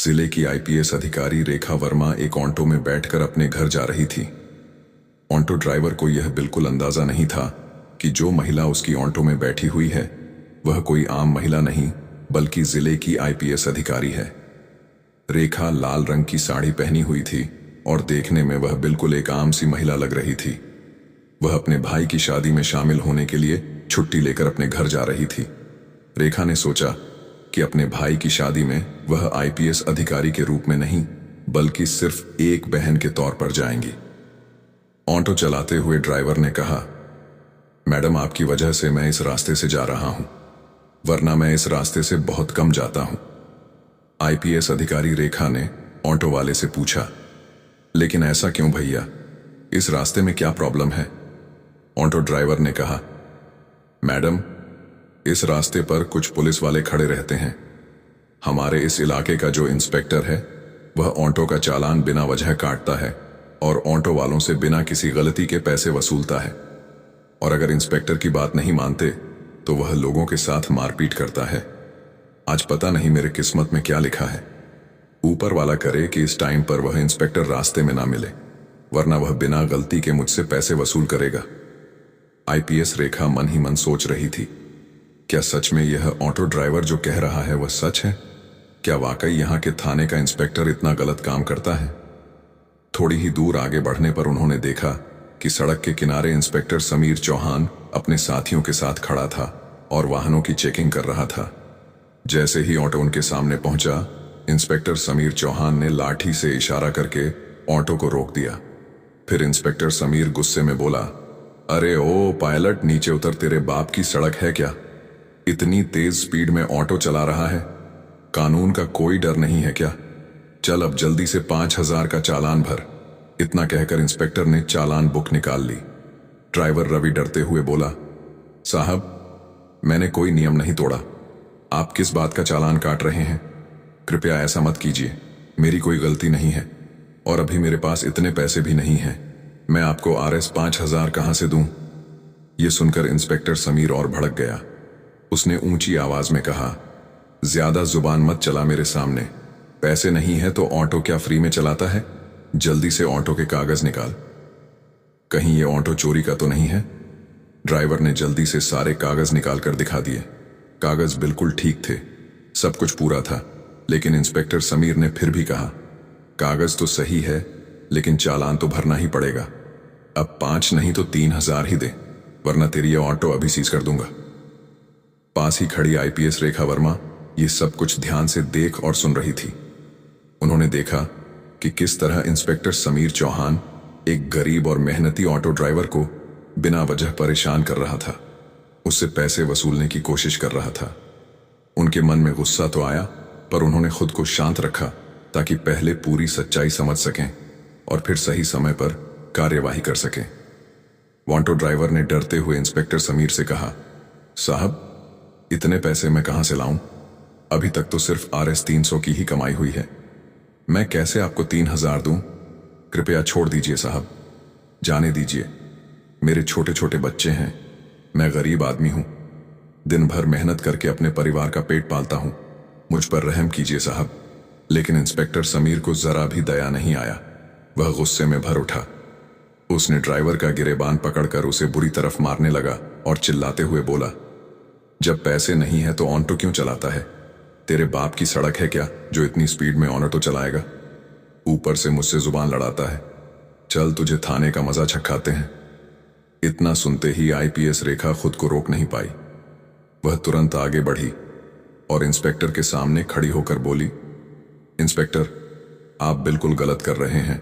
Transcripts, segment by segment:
जिले की आईपीएस अधिकारी रेखा वर्मा एक ऑटो में बैठकर अपने घर जा रही थी। ऑटो ड्राइवर को यह बिल्कुल अंदाजा नहीं था कि जो महिला उसकी ऑटो में बैठी हुई है वह कोई आम महिला नहीं बल्कि जिले की आईपीएस अधिकारी है। रेखा लाल रंग की साड़ी पहनी हुई थी और देखने में वह बिल्कुल एक आम सी महिला लग रही थी। वह अपने भाई की शादी में शामिल होने के लिए छुट्टी लेकर अपने घर जा रही थी। रेखा ने सोचा कि अपने भाई की शादी में वह आईपीएस अधिकारी के रूप में नहीं बल्कि सिर्फ एक बहन के तौर पर जाएंगी। ऑटो चलाते हुए ड्राइवर ने कहा, मैडम आपकी वजह से मैं इस रास्ते से जा रहा हूं, वरना मैं इस रास्ते से बहुत कम जाता हूं। आईपीएस अधिकारी रेखा ने ऑटो वाले से पूछा, लेकिन ऐसा क्यों भैया, इस रास्ते में क्या प्रॉब्लम है? ऑटो ड्राइवर ने कहा, मैडम इस रास्ते पर कुछ पुलिस वाले खड़े रहते हैं। हमारे इस इलाके का जो इंस्पेक्टर है वह ऑटो का चालान बिना वजह काटता है और ऑटो वालों से बिना किसी गलती के पैसे वसूलता है, और अगर इंस्पेक्टर की बात नहीं मानते तो वह लोगों के साथ मारपीट करता है। आज पता नहीं मेरे किस्मत में क्या लिखा है। ऊपर वाला करे कि इस टाइम पर वह इंस्पेक्टर रास्ते में ना मिले, वरना वह बिना गलती के मुझसे पैसे वसूल करेगा। आईपीएस रेखा मन ही मन सोच रही थी, क्या सच में यह ऑटो ड्राइवर जो कह रहा है वह सच है? क्या वाकई यहाँ के थाने का इंस्पेक्टर इतना गलत काम करता है? थोड़ी ही दूर आगे बढ़ने पर उन्होंने देखा कि सड़क के किनारे इंस्पेक्टर समीर चौहान अपने साथियों के साथ खड़ा था और वाहनों की चेकिंग कर रहा था। जैसे ही ऑटो उनके सामने पहुंचा, इंस्पेक्टर समीर चौहान ने लाठी से इशारा करके ऑटो को रोक दिया। फिर इंस्पेक्टर समीर गुस्से में बोला, अरे ओ पायलट, नीचे उतर, तेरे बाप की सड़क है क्या? इतनी तेज स्पीड में ऑटो चला रहा है, कानून का कोई डर नहीं है क्या? चल अब जल्दी से 5,000 का चालान भर। इतना कहकर इंस्पेक्टर ने चालान बुक निकाल ली। ड्राइवर रवि डरते हुए बोला, साहब मैंने कोई नियम नहीं तोड़ा, आप किस बात का चालान काट रहे हैं? कृपया ऐसा मत कीजिए, मेरी कोई गलती नहीं है और अभी मेरे पास इतने पैसे भी नहीं हैं। मैं आपको RS 5,000 कहां से दूं? यह सुनकर इंस्पेक्टर समीर और भड़क गया। उसने ऊंची आवाज में कहा, ज्यादा जुबान मत चला मेरे सामने। पैसे नहीं है तो ऑटो क्या फ्री में चलाता है? जल्दी से ऑटो के कागज निकाल। कहीं ये ऑटो चोरी का तो नहीं है? ड्राइवर ने जल्दी से सारे कागज निकाल कर दिखा दिए। कागज बिल्कुल ठीक थे, सब कुछ पूरा था, लेकिन इंस्पेक्टर समीर ने फिर भी कहा, कागज तो सही है लेकिन चालान तो भरना ही पड़ेगा। अब 5 नहीं तो 3,000 ही दे, वरना तेरी ये ऑटो अभी सीज कर दूंगा। पास ही खड़ी आईपीएस रेखा वर्मा ये सब कुछ ध्यान से देख और सुन रही थी। उन्होंने देखा कि किस तरह इंस्पेक्टर समीर चौहान एक गरीब और मेहनती ऑटो ड्राइवर को बिना वजह परेशान कर रहा था, उससे पैसे वसूलने की कोशिश कर रहा था। उनके मन में गुस्सा तो आया, पर उन्होंने खुद को शांत रखा ताकि पहले पूरी सच्चाई समझ सकें और फिर सही समय पर कार्यवाही कर सकें। ऑटो ड्राइवर ने डरते हुए इंस्पेक्टर समीर से कहा, साहब इतने पैसे मैं कहां से लाऊं? अभी तक तो सिर्फ RS 300 की ही कमाई हुई है, मैं कैसे आपको 3,000 दूं? कृपया छोड़ दीजिए साहब, जाने दीजिए। मेरे छोटे छोटे बच्चे हैं, मैं गरीब आदमी हूं, दिन भर मेहनत करके अपने परिवार का पेट पालता हूं, मुझ पर रहम कीजिए साहब। लेकिन इंस्पेक्टर समीर को जरा भी दया नहीं आया, वह गुस्से में भर उठा। उसने ड्राइवर का गिरेबान पकड़कर उसे बुरी तरफ मारने लगा और चिल्लाते हुए बोला, जब पैसे नहीं है तो ऑटो क्यों चलाता है? तेरे बाप की सड़क है क्या जो इतनी स्पीड में ऑटो चलाएगा? ऊपर से मुझसे जुबान लड़ाता है। चल तुझे थाने का मजा चखाते हैं। इतना सुनते ही आईपीएस रेखा खुद को रोक नहीं पाई। वह तुरंत आगे बढ़ी और इंस्पेक्टर के सामने खड़ी होकर बोली, इंस्पेक्टर आप बिल्कुल गलत कर रहे हैं।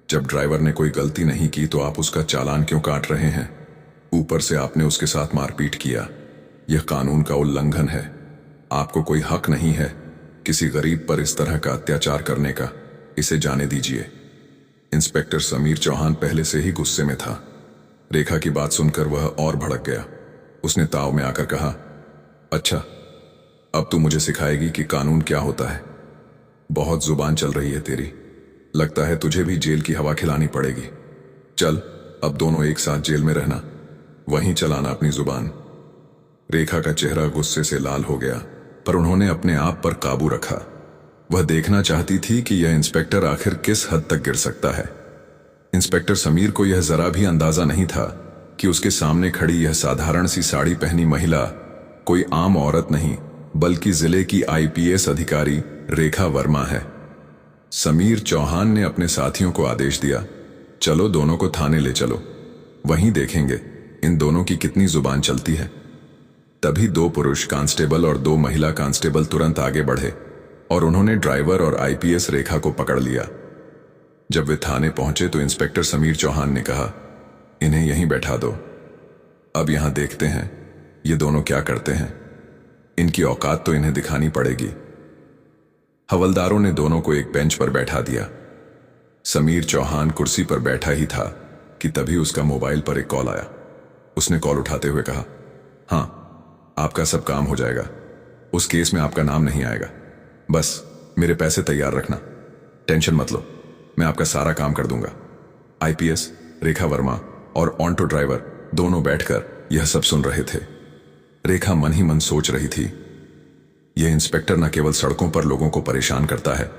जब ड्राइवर ने कोई गलती नहीं की तो आप उसका चालान क्यों काट रहे हैं? ऊपर से आपने उसके साथ मारपीट किया, यह कानून का उल्लंघन है। आपको कोई हक नहीं है किसी गरीब पर इस तरह का अत्याचार करने का, इसे जाने दीजिए। इंस्पेक्टर समीर चौहान पहले से ही गुस्से में था। रेखा की बात सुनकर वह और भड़क गया। उसने ताव में आकर कहा, अच्छा अब तू मुझे सिखाएगी कि कानून क्या होता है? बहुत जुबान चल रही है तेरी, लगता है तुझे भी जेल की हवा खिलानी पड़ेगी। चल अब दोनों एक साथ जेल में रहना, वहीं चलाना अपनी जुबान। रेखा का चेहरा गुस्से से लाल हो गया, पर उन्होंने अपने आप पर काबू रखा। वह देखना चाहती थी कि यह इंस्पेक्टर आखिर किस हद तक गिर सकता है। इंस्पेक्टर समीर को यह जरा भी अंदाजा नहीं था कि उसके सामने खड़ी यह साधारण सी साड़ी पहनी महिला कोई आम औरत नहीं बल्कि जिले की आईपीएस अधिकारी रेखा वर्मा है। समीर चौहान ने अपने साथियों को आदेश दिया, चलो दोनों को थाने ले चलो, वहीं देखेंगे इन दोनों की कितनी जुबान चलती है। तभी 2 पुरुष कांस्टेबल और 2 महिला कांस्टेबल तुरंत आगे बढ़े और उन्होंने ड्राइवर और आईपीएस रेखा को पकड़ लिया। जब वे थाने पहुंचे तो इंस्पेक्टर समीर चौहान ने कहा, इन्हें यहीं बैठा दो, अब यहां देखते हैं ये दोनों क्या करते हैं, इनकी औकात तो इन्हें दिखानी पड़ेगी। हवलदारों ने दोनों को एक बेंच पर बैठा दिया। समीर चौहान कुर्सी पर बैठा ही था कि तभी उसका मोबाइल पर एक कॉल आया। उसने कॉल उठाते हुए कहा, हाँ आपका सब काम हो जाएगा, उस केस में आपका नाम नहीं आएगा, बस मेरे पैसे तैयार रखना, टेंशन मत लो, मैं आपका सारा काम कर दूंगा। आईपीएस रेखा वर्मा और ऑटो ड्राइवर दोनों बैठकर यह सब सुन रहे थे। रेखा मन ही मन सोच रही थी, यह इंस्पेक्टर न केवल सड़कों पर लोगों को परेशान करता है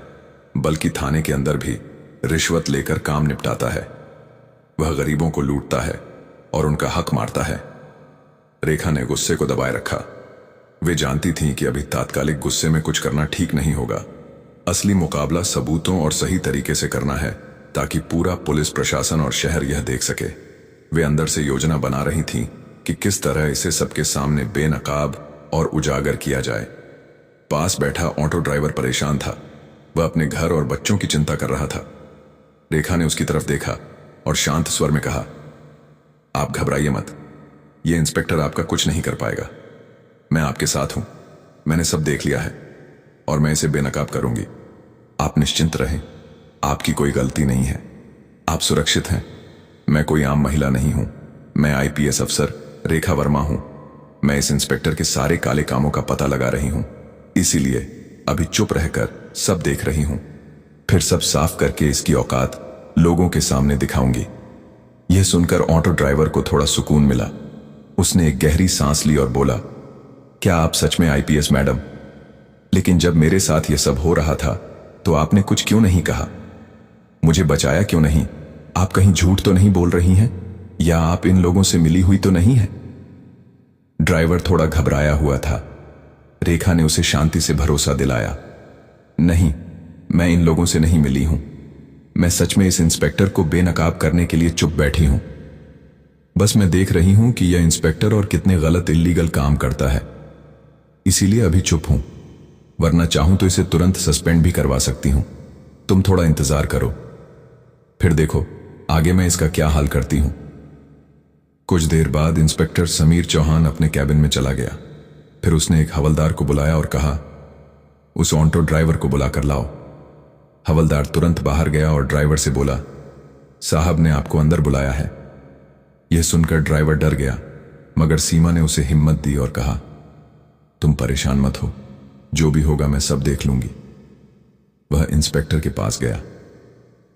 बल्कि थाने के अंदर भी रिश्वत लेकर काम निपटाता है। वह गरीबों को लूटता है और उनका हक मारता है। रेखा ने गुस्से को दबाए रखा। वे जानती थीं कि अभी तात्कालिक गुस्से में कुछ करना ठीक नहीं होगा। असली मुकाबला सबूतों और सही तरीके से करना है ताकि पूरा पुलिस प्रशासन और शहर यह देख सके। वे अंदर से योजना बना रही थीं कि किस तरह इसे सबके सामने बेनकाब और उजागर किया जाए। पास बैठा ऑटो ड्राइवर परेशान था। वह अपने घर और बच्चों की चिंता कर रहा था। रेखा ने उसकी तरफ देखा और शांत स्वर में कहा, आप घबराइए मत, यह इंस्पेक्टर आपका कुछ नहीं कर पाएगा, मैं आपके साथ हूं, मैंने सब देख लिया है और मैं इसे बेनकाब करूंगी। आप निश्चिंत रहें, आपकी कोई गलती नहीं है, आप सुरक्षित हैं। मैं कोई आम महिला नहीं हूं, मैं आईपीएस अफसर रेखा वर्मा हूं। मैं इस इंस्पेक्टर के सारे काले कामों का पता लगा रही हूं, इसीलिए अभी चुप रहकर सब देख रही हूं, फिर सब साफ करके इसकी औकात लोगों के सामने दिखाऊंगी। यह सुनकर ऑटो ड्राइवर को थोड़ा सुकून मिला। उसने एक गहरी सांस ली और बोला, क्या आप सच में आईपीएस मैडम? लेकिन जब मेरे साथ यह सब हो रहा था तो आपने कुछ क्यों नहीं कहा? मुझे बचाया क्यों नहीं? आप कहीं झूठ तो नहीं बोल रही हैं या आप इन लोगों से मिली हुई तो नहीं है? ड्राइवर थोड़ा घबराया हुआ था। रेखा ने उसे शांति से भरोसा दिलाया, नहीं, मैं इन लोगों से नहीं मिली हूं, मैं सच में इस इंस्पेक्टर को बेनकाब करने के लिए चुप बैठी हूं। बस मैं देख रही हूं कि यह इंस्पेक्टर और कितने गलत इल्लीगल काम करता है, इसीलिए अभी चुप हूं, वरना चाहूं तो इसे तुरंत सस्पेंड भी करवा सकती हूं। तुम थोड़ा इंतजार करो, फिर देखो आगे मैं इसका क्या हाल करती हूं। कुछ देर बाद इंस्पेक्टर समीर चौहान अपने कैबिन में चला गया। फिर उसने एक हवलदार को बुलाया और कहा, उस ऑटो ड्राइवर को बुलाकर लाओ। हवलदार तुरंत बाहर गया और ड्राइवर से बोला, साहब ने आपको अंदर बुलाया है। यह सुनकर ड्राइवर डर गया, मगर सीमा ने उसे हिम्मत दी और कहा, तुम परेशान मत हो, जो भी होगा मैं सब देख लूंगी। वह इंस्पेक्टर के पास गया।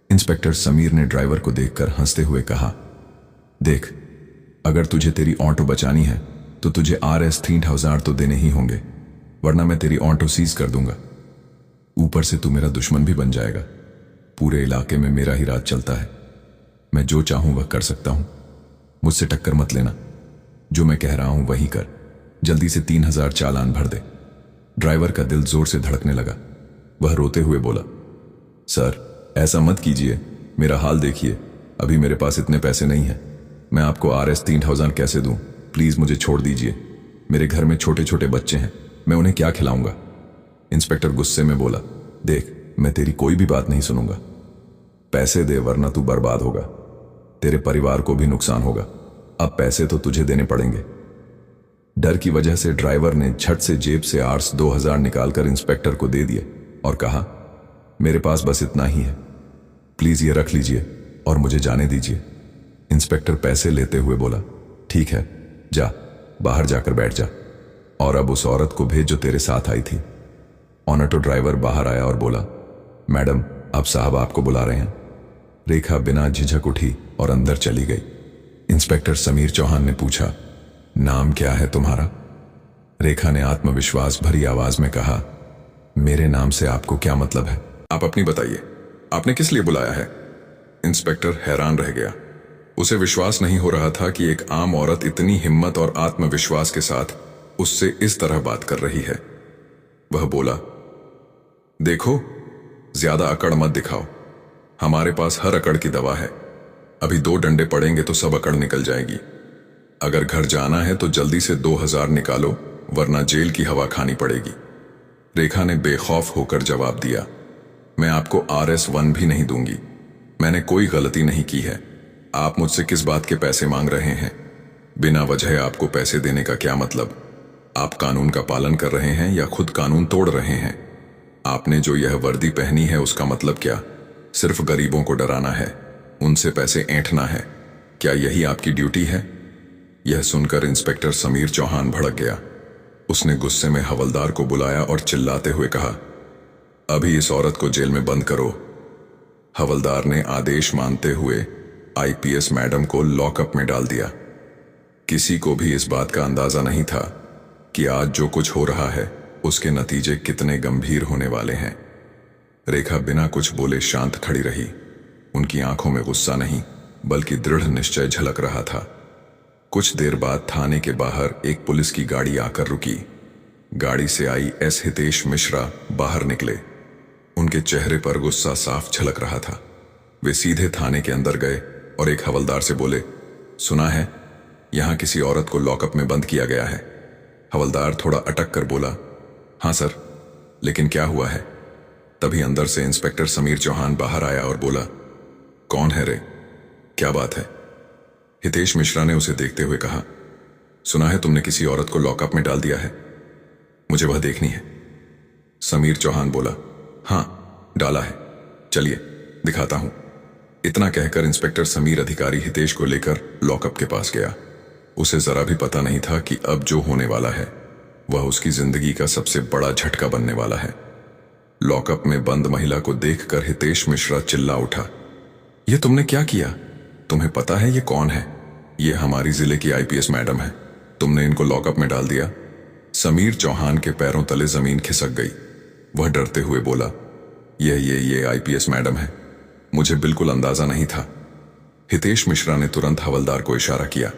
इंस्पेक्टर समीर ने ड्राइवर को देखकर हंसते हुए कहा, देख, अगर तुझे तेरी ऑटो बचानी है तो तुझे RS 3000 तो देने ही होंगे, वरना मैं तेरी ऑटो सीज कर दूंगा। ऊपर से तू मेरा दुश्मन भी बन जाएगा। पूरे इलाके में मेरा ही राज चलता है, मैं जो चाहूं वह कर सकता हूं। मुझसे टक्कर मत लेना, जो मैं कह रहा हूं वही कर। जल्दी से 3000 चालान भर दे। ड्राइवर का दिल जोर से धड़कने लगा। वह रोते हुए बोला, सर ऐसा मत कीजिए, मेरा हाल देखिए, अभी मेरे पास इतने पैसे नहीं हैं, मैं आपको RS 3000 कैसे दूं? प्लीज मुझे छोड़ दीजिए, मेरे घर में छोटे छोटे बच्चे हैं, मैं उन्हें क्या खिलाऊंगा? इंस्पेक्टर गुस्से में बोला, देख, मैं तेरी कोई भी बात नहीं सुनूंगा, पैसे दे वरना तू बर्बाद होगा, तेरे परिवार को भी नुकसान होगा। अब पैसे तो तुझे देने पड़ेंगे। डर की वजह से ड्राइवर ने झट से जेब से RS 2000 निकालकर इंस्पेक्टर को दे दिए और कहा, मेरे पास बस इतना ही है, प्लीज ये रख लीजिए और मुझे जाने दीजिए। इंस्पेक्टर पैसे लेते हुए बोला, ठीक है, जा, बाहर जाकर बैठ जा, और अब उस औरत को भेज जो तेरे साथ आई थी। ऑटो ड्राइवर बाहर आया और बोला, मैडम, अब साहब आपको बुला रहे हैं। रेखा बिना झिझक उठी और अंदर चली गई। इंस्पेक्टर समीर चौहान ने पूछा, नाम क्या है तुम्हारा? रेखा ने आत्मविश्वास भरी आवाज में कहा, मेरे नाम से आपको क्या मतलब है? आप अपनी बताइए, आपने किस लिए बुलाया है? इंस्पेक्टर हैरान रह गया। उसे विश्वास नहीं हो रहा था कि एक आम औरत इतनी हिम्मत और आत्मविश्वास के साथ उससे इस तरह बात कर रही है। वह बोला, देखो, ज्यादा अकड़ मत दिखाओ। हमारे पास हर अकड़ की दवा है। अभी 2 डंडे पड़ेंगे तो सब अकड़ निकल जाएगी। अगर घर जाना है तो जल्दी से 2000 निकालो, वरना जेल की हवा खानी पड़ेगी। रेखा ने बेखौफ होकर जवाब दिया, मैं आपको RS1 भी नहीं दूंगी। मैंने कोई गलती नहीं की है। आप मुझसे किस बात के पैसे मांग रहे हैं? बिना वजह आपको पैसे देने का क्या मतलब? आप कानून का पालन कर रहे हैं या खुद कानून तोड़ रहे हैं? आपने जो यह वर्दी पहनी है उसका मतलब क्या? सिर्फ गरीबों को डराना है, उनसे पैसे ऐंठना है। क्या यही आपकी ड्यूटी है? यह सुनकर इंस्पेक्टर समीर चौहान भड़क गया। उसने गुस्से में हवलदार को बुलाया और चिल्लाते हुए कहा, अभी इस औरत को जेल में बंद करो। हवलदार ने आदेश मानते हुए IPS मैडम को लॉकअप में डाल दिया। किसी को भी इस बात का अंदाजा नहीं था कि आज जो कुछ हो रहा है उसके नतीजे कितने गंभीर होने वाले हैं। रेखा बिना कुछ बोले शांत खड़ी रही। उनकी आंखों में गुस्सा नहीं, बल्कि दृढ़ निश्चय झलक रहा था। कुछ देर बाद थाने के बाहर एक पुलिस की गाड़ी आकर रुकी। गाड़ी से आई S हितेश मिश्रा बाहर निकले। उनके चेहरे पर गुस्सा साफ झलक रहा था। वे सीधे थाने के अंदर गए और एक हवलदार से बोले, सुना है यहां किसी औरत को लॉकअप में बंद किया गया है। हवलदार थोड़ा अटक कर बोला, हां सर, लेकिन क्या हुआ है? तभी अंदर से इंस्पेक्टर समीर चौहान बाहर आया और बोला, कौन है रे? क्या बात है? हितेश मिश्रा ने उसे देखते हुए कहा, सुना है तुमने किसी औरत को लॉकअप में डाल दिया है। मुझे वह देखनी है। समीर चौहान बोला, हां, डाला है, चलिए दिखाता हूं। इतना कहकर इंस्पेक्टर समीर अधिकारी हितेश को लेकर लॉकअप के पास गया। उसे जरा भी पता नहीं था कि अब जो होने वाला है वह उसकी जिंदगी का सबसे बड़ा झटका बनने वाला है। लॉकअप में बंद महिला को देखकर हितेश मिश्रा चिल्ला उठा, यह तुमने क्या किया? तुम्हें पता है ये कौन है? ये हमारी जिले की IPS मैडम है। तुमने इनको लॉकअप में डाल दिया। समीर चौहान के पैरों तले जमीन खिसक गई। वह डरते हुए बोला, ये IPS मैडम है, मुझे बिल्कुल अंदाजा नहीं था। हितेश मिश्रा ने तुरंत हवलदार को इशारा किया।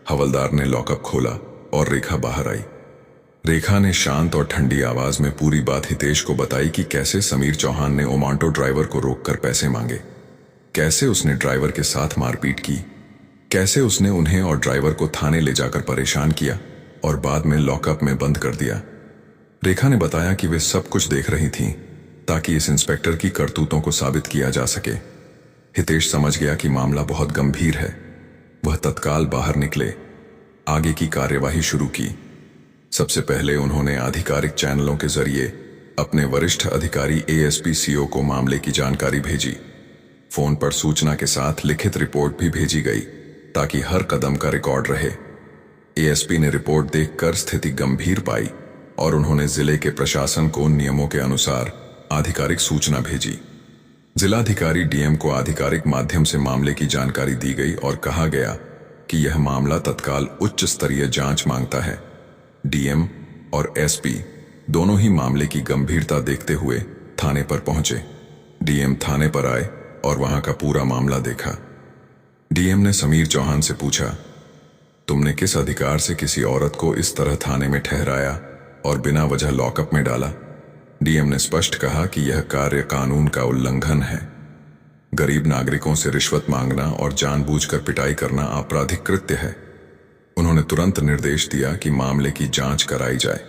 हवलदार ने लॉकअप खोला और रेखा बाहर आई। रेखा ने शांत और ठंडी आवाज में पूरी बात हितेश को बताई कि कैसे समीर चौहान ने ओमांटो ड्राइवर को रोककर पैसे मांगे, कैसे उसने ड्राइवर के साथ मारपीट की, कैसे उसने उन्हें और ड्राइवर को थाने ले जाकर परेशान किया और बाद में लॉकअप में बंद कर दिया। रेखा ने बताया कि वे सब कुछ देख रही थीं ताकि इस इंस्पेक्टर की करतूतों को साबित किया जा सके। हितेश समझ गया कि मामला बहुत गंभीर है। वह तत्काल बाहर निकले, आगे की कार्यवाही शुरू की। सबसे पहले उन्होंने आधिकारिक चैनलों के जरिए अपने वरिष्ठ अधिकारी ASP CO को मामले की जानकारी भेजी। फोन पर सूचना के साथ लिखित रिपोर्ट भी भेजी गई ताकि हर कदम का रिकॉर्ड रहे। ASP ने रिपोर्ट देखकर स्थिति गंभीर पाई और उन्होंने जिले के प्रशासन को नियमों के अनुसार आधिकारिक सूचना भेजी। जिलाधिकारी DM को आधिकारिक माध्यम से मामले की जानकारी दी गई और कहा गया कि यह मामला तत्काल उच्च स्तरीय जांच मांगता है। DM और SP दोनों ही मामले की गंभीरता देखते हुए थाने पर पहुंचे। DM थाने पर आए और वहां का पूरा मामला देखा। DM ने समीर चौहान से पूछा, तुमने किस अधिकार से किसी औरत को इस तरह थाने में ठहराया और बिना वजह लॉकअप में डाला? DM ने स्पष्ट कहा कि यह कार्य कानून का उल्लंघन है। गरीब नागरिकों से रिश्वत मांगना और जानबूझकर पिटाई करना आपराधिक कृत्य है। उन्होंने तुरंत निर्देश दिया कि मामले की जांच कराई जाए,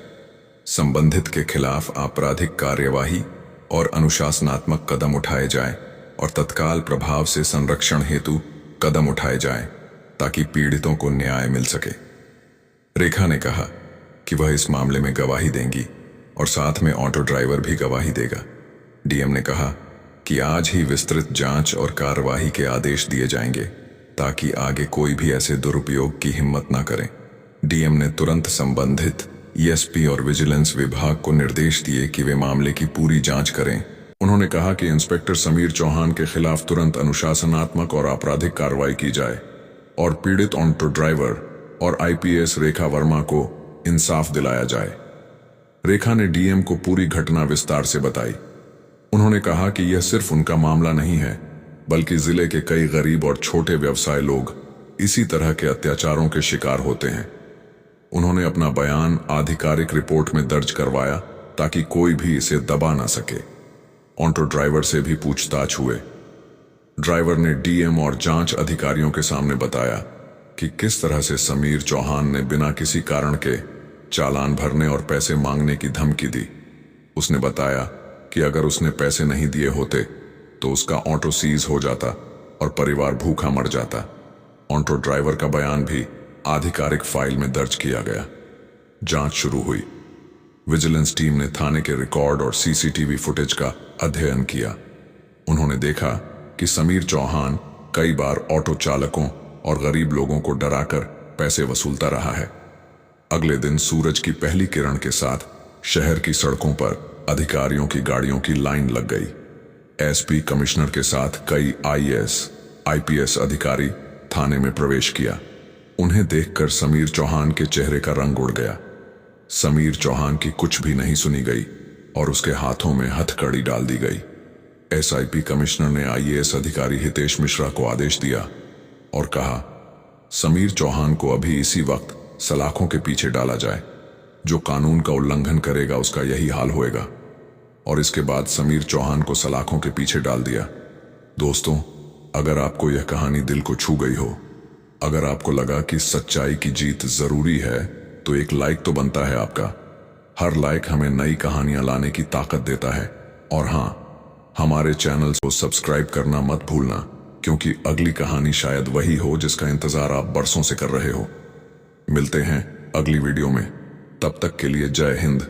संबंधित के खिलाफ आपराधिक कार्यवाही और अनुशासनात्मक कदम उठाए जाएं और तत्काल प्रभाव से संरक्षण हेतु कदम उठाए जाएं ताकि पीड़ितों को न्याय मिल सके। रेखा ने कहा कि वह इस मामले में गवाही देंगी और साथ में ऑटो ड्राइवर भी गवाही देगा। DM ने कहा कि आज ही विस्तृत जांच और कार्यवाही के आदेश दिए जाएंगे ताकि आगे कोई भी ऐसे दुरुपयोग की हिम्मत न करे। DM ने तुरंत संबंधित ESP और विजिलेंस विभाग को निर्देश दिए कि वे मामले की पूरी जांच करें। उन्होंने कहा कि इंस्पेक्टर समीर चौहान के खिलाफ तुरंत अनुशासनात्मक और आपराधिक कार्रवाई की जाए और पीड़ित ऑटो ड्राइवर और IPS रेखा वर्मा को इंसाफ दिलाया जाए। रेखा ने डीएम को पूरी घटना विस्तार से बताई। उन्होंने कहा कि यह सिर्फ उनका मामला नहीं है, बल्कि जिले के कई गरीब और छोटे व्यवसाय लोग इसी तरह के अत्याचारों के शिकार होते हैं। उन्होंने अपना बयान आधिकारिक रिपोर्ट में दर्ज करवाया ताकि कोई भी इसे दबा ना सके। ऑटो ड्राइवर से भी पूछताछ हुए। ड्राइवर ने डीएम और जांच अधिकारियों के सामने बताया कि किस तरह से समीर चौहान ने बिना किसी कारण के चालान भरने और पैसे मांगने की धमकी दी। उसने बताया कि अगर उसने पैसे नहीं दिए होते तो उसका ऑटो सीज हो जाता और परिवार भूखा मर जाता। ऑटो ड्राइवर का बयान भी आधिकारिक फाइल में दर्ज किया गया। जांच शुरू हुई। विजिलेंस टीम ने थाने के रिकॉर्ड और सीसीटीवी फुटेज का अध्ययन किया। उन्होंने देखा कि समीर चौहान कई बार ऑटो चालकों और गरीब लोगों को डराकर पैसे वसूलता रहा है। अगले दिन सूरज की पहली किरण के साथ शहर की सड़कों पर अधिकारियों की गाड़ियों की लाइन लग गई। एसपी कमिश्नर के साथ कई आईएएस, आईपीएस अधिकारी थाने में प्रवेश किया। उन्हें देखकर समीर चौहान के चेहरे का रंग उड़ गया। समीर चौहान की कुछ भी नहीं सुनी गई और उसके हाथों में हथकड़ी डाल दी गई। एसआईपी कमिश्नर ने आईएएस अधिकारी हितेश मिश्रा को आदेश दिया और कहा, समीर चौहान को अभी इसी वक्त सलाखों के पीछे डाला जाए। जो कानून का उल्लंघन करेगा उसका यही हाल होएगा। और इसके बाद समीर चौहान को सलाखों के पीछे डाल दिया। दोस्तों, अगर आपको यह कहानी दिल को छू गई हो, अगर आपको लगा कि सच्चाई की जीत जरूरी है, तो एक लाइक तो बनता है आपका। हर लाइक हमें नई कहानियां लाने की ताकत देता है। और हाँ, हमारे चैनल को सब्सक्राइब करना मत भूलना, क्योंकि अगली कहानी शायद वही हो जिसका इंतजार आप बरसों से कर रहे हो। मिलते हैं अगली वीडियो में। तब तक के लिए जय हिंद।